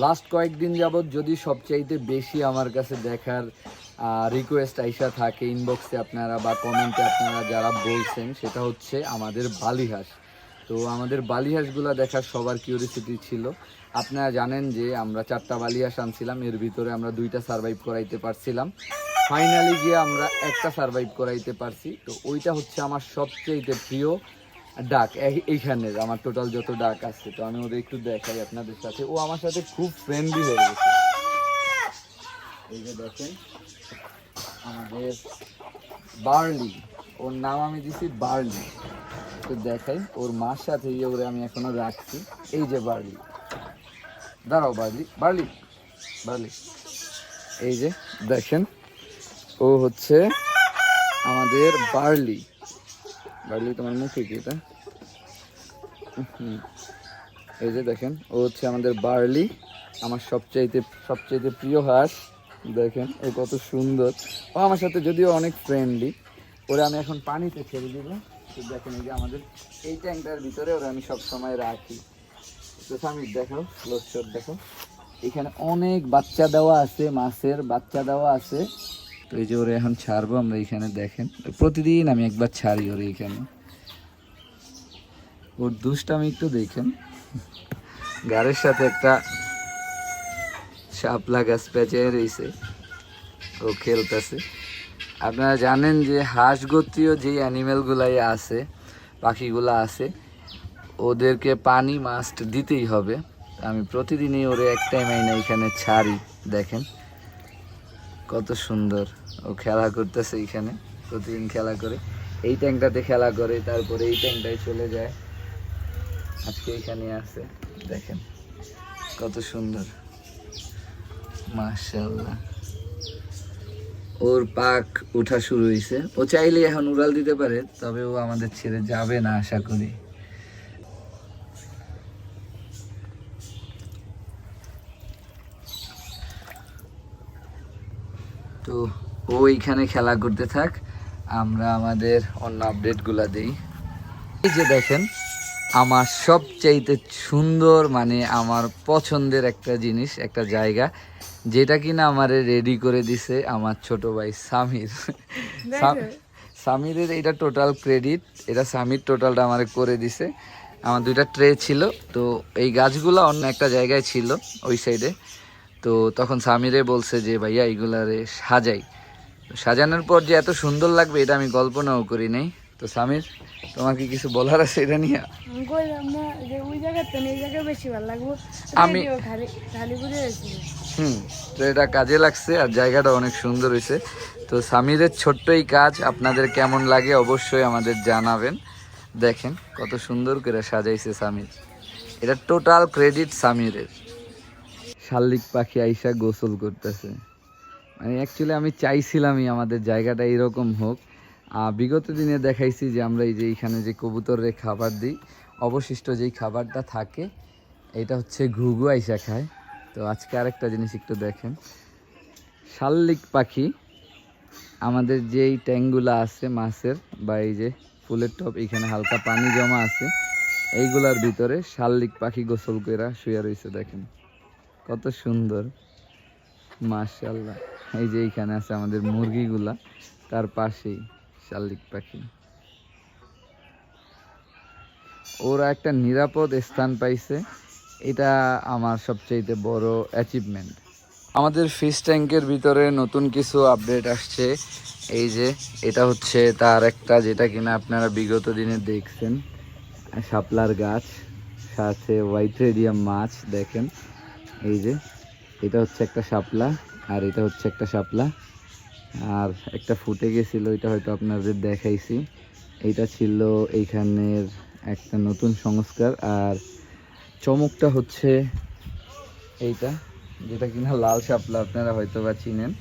Last কয়েকদিন যাবৎ যদি সবচাইতে বেশি আমার কাছে দেখার রিকোয়েস্ট আইসা থাকে ইনবক্সে আপনারা বা কমেন্টে আপনারা যারা বলছেন, সেটা হচ্ছে আমাদের বালিহাঁস। তো আমাদের বালিহাঁসগুলো দেখার সবার কিউরিসিটি ছিল। আপনারা জানেন যে আমরা 4টা বালিহাঁস আনছিলাম, এর ভিতরে আমরা 2টা সারভাইভ করাইতে পারছিলাম। ফাইনালি গিয়ে আমরা একটা সারভাইভ করাইতে পারছি। তো ওইটা হচ্ছে আমার সবচেয়ে প্রিয় ডাক এইখানের, আমার টোটাল যত ডাক আছে। তো আমি ওদের একটু দেখাই আপনাদের সাথে। ও আমার সাথে খুব ফ্রেন্ডলি হয়ে গেছে। এই যে দেখেন আমাদের বার্লি, ওর নাম আমি দিছি বার্লি। তো দেখাই ওর মার সাথে ওরে আমি এখনো রাখছি। এই যে বার্লি, দাঁড়াও বার্লি, বার্লি, বার্লি। এই যে দেখেন ও হচ্ছে আমাদের বার্লি। বার্লি তোমার মুখে কি এটা? এই যে দেখেন ও হচ্ছে আমাদের বার্লি, আমার সবচাইতে প্রিয় হাঁস। দেখেন ও কত সুন্দর। ও আমার সাথে যদিও অনেক ফ্রেন্ডলি। ওরা আমি এখন পানিতে ছেড়ে দিব। তো দেখেন এই যে আমাদের এই ট্যাঙ্কটার ভিতরে ওরা আমি সব সময় রাখি। তো সামির দেখো, ক্লোজ দেখো, এখানে অনেক বাচ্চা দেওয়া আছে, মাছের বাচ্চা দেওয়া আছে। তো এই যে ওরা এখন ছাড়বো আমরা এখানে। দেখেন প্রতিদিন আমি একবার ছাড়ি ওরা এখানে। ওর দুষ্টামি একটু দেখেন, গাড়ির সাথে একটা শাপলা গাছ পেঁচিয়ে রয়েছে, ও খেলতেছে। আপনারা জানেন যে হাঁস গোত্রীয় যে অ্যানিমেলগুলাই আছে, পাখিগুলো আছে, ওদেরকে পানি মাস্ট দিতেই হবে। আমি প্রতিদিনই ওরে এক টাইম আইনা এখানে ছাড়ি। দেখেন কত সুন্দর ও খেলা করতেছে এখানে, প্রতিদিন খেলা করে। এই ট্যাঙ্কটাতে খেলা করে, তারপরে এই ট্যাঙ্কটায় চলে যায়। আজকে এখানে আছে, দেখেন কত সুন্দর, মাশাআল্লাহ। ওর পাক ওঠা শুরু হয়েছে। ও চাইলে এখন উড়াল দিতে পারে, তবে ও আমাদের ছেড়ে যাবে না আশা করি। তো ও এইখানে খেলা করতে থাক, আমরা আমাদের অন্য আপডেটগুলা দিই। এই যে দেখেন আমার সবচাইতে সুন্দর, মানে আমার পছন্দের একটা জিনিস, একটা জায়গা, যেটা কিনা আমারে রেডি করে দিছে আমার ছোট ভাই সামির। সামিরের এটা টোটাল ক্রেডিট, এটা সামির টোটালটা আমারে করে দিছে। আমার 2টা ট্রে ছিল, তো এই গাছগুলো অন্য একটা জায়গায় ছিল ওই সাইডে। তো তখন সামিরে বলছে যে ভাইয়া এইগুলারে সাজাই। সাজানোর পর যে এত সুন্দর লাগবে এটা আমি কল্পনাও করি নাই। তো সামির, তোমার কি কিছু বলার আছে এটা নিয়ে? আমি তো এটা কাজে লাগছে আর জায়গাটা অনেক সুন্দর হয়েছে। তো সামিরের ছোট্ট এই কাজ আপনাদের কেমন লাগে অবশ্যই আমাদের জানাবেন। দেখেন কত সুন্দর করে সাজাইছে সামির, এটা টোটাল ক্রেডিট সামিরের। শালিক পাখি আইসা গোসল করতেছে, মানে অ্যাকচুয়ালি আমি চাইছিলামই আমাদের জায়গাটা এরকম হোক। বিগত দিনে দেখাইছি যে আমরা এই যে এইখানে যে কবুতরে খাবার দিই, অবশিষ্ট যেই খাবারটা থাকে এটা হচ্ছে ঘুঘু আইসা খায়। তো আজকে আরেকটা জিনিস একটু দেখেন, শালিক পাখি আমাদের যেই ট্যাঙ্কগুলো আছে মাছের, বা এই যে ফুলের টপ, এইখানে হালকা পানি জমা আছে, এইগুলার ভিতরে শালিক পাখি গোসল করে শুয়ে রয়েছে। দেখেন কত সুন্দর, মাশাআল্লাহ। এই যে এইখানে আছে আমাদের মুরগিগুলা, তার পাশেই শালিক পাখি। ওরা একটা নিরাপদ স্থান পাইছে, এটা আমার সবচেয়ে বড় অ্যাচিভমেন্ট। আমাদের ফিশ ট্যাঙ্কের ভিতরে নতুন কিছু আপডেট আসছে। এই যে এটা হচ্ছে তার একটা, যেটা কিনা আপনারা বিগত দিনে দেখছেন, শাপলার গাছ, সাথে হোয়াইট রেডিয়াম মাছ। দেখেন এই যে এটা হচ্ছে একটা শাপলা, আর এটা হচ্ছে একটা শাপলা, আর একটা ফুটে গেছিলো, এটা হয়তো আপনাদের দেখাইছি। এইটা ছিল এইখানের একটা নতুন সংস্কার। আর চমকটা হচ্ছে এইটা, যেটা কিনা লাল শাপলা, আপনারা হয়তো বা চিনেন।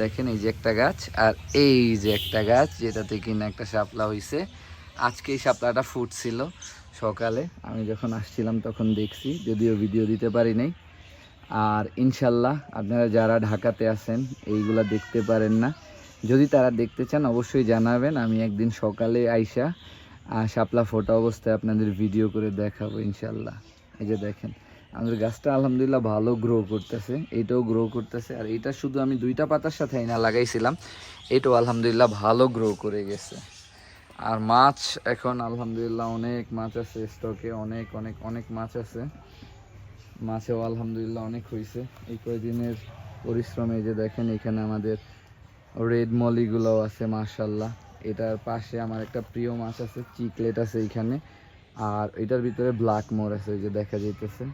দেখেন এই যে একটা গাছ, আর এই যে একটা গাছ যেটাতে কিনা একটা শাপলা হয়েছে। আজকে এই শাপলাটা ফুটছিল সকালে, আমি যখন আসছিলাম তখন দেখছি, যদিও ভিডিও দিতে পারি নাই। আর ইনশাল্লাহ আপনারা যারা ঢাকাতে আছেন এইগুলা দেখতে পারেন না, যদি তারা দেখতে চান অবশ্যই জানাবেন। আমি একদিন সকালে আইসা শাপলা ফোটা অবস্থায় আপনাদের ভিডিও করে দেখাবো ইনশাল্লাহ। এই যে দেখেন আমাদের গাছটা আলহামদুলিল্লাহ ভালো গ্রো করতেছে, এটাও গ্রো করতেছে। আর এটা শুধু আমি 2টা পাতার সাথে না লাগাইছিলাম, এটাও আলহামদুলিল্লাহ ভালো গ্রো করে গেছে। আর মাছ এখন আলহামদুলিল্লাহ অনেক মাছ আছে স্টকে, অনেক অনেক অনেক মাছ আছে। মাছেও আলহামদুলিল্লাহ অনেক হয়েছে এই কয়েকদিনের পরিশ্রমে। যে দেখেন এখানে আমাদের রেড মলিগুলোও আছে মাশাল্লাহ। এটার পাশে আমার একটা প্রিয় মাছ আছে, চিকলেট আছে এইখানে। আর এটার ভিতরে ব্ল্যাক মোর আছে, ওই যে দেখা যাইতেছে।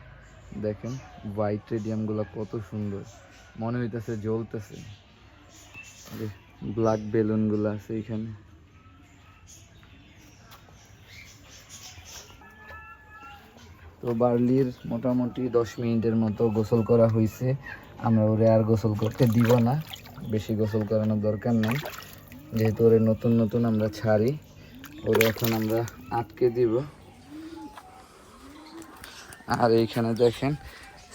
দেখেন হোয়াইট রেডিয়ামগুলো কত সুন্দর, মনে হইতেছে জ্বলতেছে। ব্ল্যাক বেলুনগুলো আছে এইখানে। তো বার্লির মোটামুটি 10 মিনিটের মতো গোসল করা হয়েছে। আমরা ওরে আর গোসল করতে দিব না, বেশি গোসল করানোর দরকার নেই, যেহেতু ওরে নতুন নতুন আমরা ছাড়ি। ওরে এখন আমরা আটকে দিব। আর এইখানে দেখেন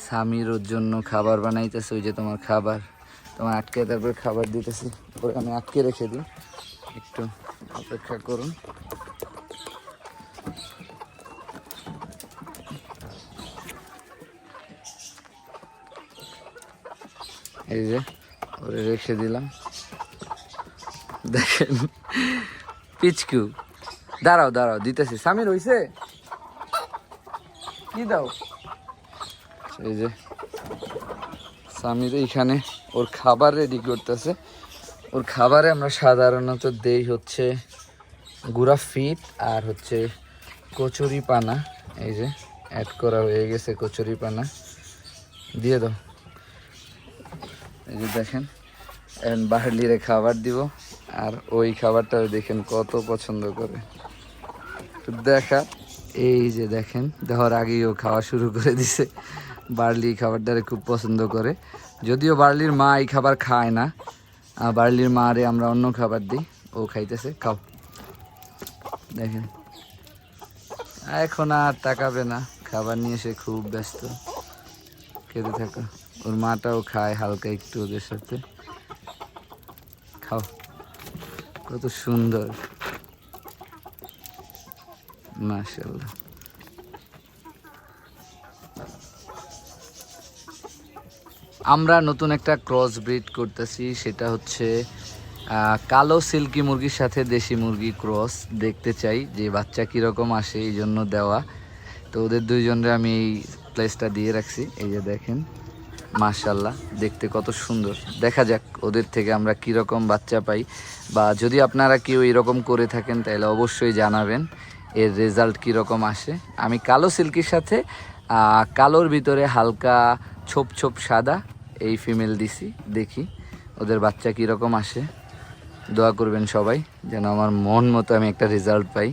সামির ওর জন্য খাবার বানাইতেছে, ওই যে তোমার খাবার, তোমার আটকে তারপরে খাবার দিতেছি। ওরে আমি আটকে রেখে দিই, একটু অপেক্ষা করুন। এই যে ওরে রেখে দিলাম। দেখেন পিচকু, দাঁড়াও দাঁড়াও দিতেছি। সামির হইছে কি দাও? এই যে সামির এইখানে ওর খাবার রেডি করতেছে। ওর খাবারে আমরা সাধারণত দেই হচ্ছে গুঁড়া ফিট আর হচ্ছে কচুরি পানা। এই যে অ্যাড করা হয়ে গেছে কচুরি পানা, দিয়ে দাও। এই যে দেখেন বার্লিরে খাবার দিব। আর ওই খাবারটা দেখেন কত পছন্দ করে, দেখা। এই যে দেখেন দেওয়ার আগেই ও খাওয়া শুরু করে দিছে। বার্লি খাবারটারে খুব পছন্দ করে, যদিও বার্লির মা এই খাবার খায় না। বার্লির মারে আমরা অন্য খাবার দিই, ও খাইতেছে। খাও, দেখেন এখন আর তাকাবে না, খাবার নিয়ে সে খুব ব্যস্ত। খেতে থাকো। ওর মাটাও খায় হালকা একটু ওদের সাথে। খাও, কত সুন্দর মাশাআল্লাহ। আমরা নতুন একটা ক্রস ব্রিড করতেছি, সেটা হচ্ছে কালো সিল্কি মুরগির সাথে দেশি মুরগি ক্রস। দেখতে চাই যে বাচ্চা কীরকম আসে, এই জন্য দেওয়া। তো ওদের দুইজনের আমি এই প্লেসটা দিয়ে রাখছি। এই যে দেখেন মাশাআল্লাহ, দেখতে কত সুন্দর। দেখা যাক ওদের থেকে আমরা কীরকম বাচ্চা পাই, বা যদি আপনারা কেউ এরকম করে থাকেন তাহলে অবশ্যই জানাবেন এর রেজাল্ট কীরকম আসে। আমি কালো সিল্কির সাথে কালোর ভিতরে হালকা ছোপ ছোপ সাদা এই ফিমেল দিছি, দেখি ওদের বাচ্চা কীরকম আসে। দোয়া করবেন সবাই যেন আমার মন মতো আমি একটা রেজাল্ট পাই।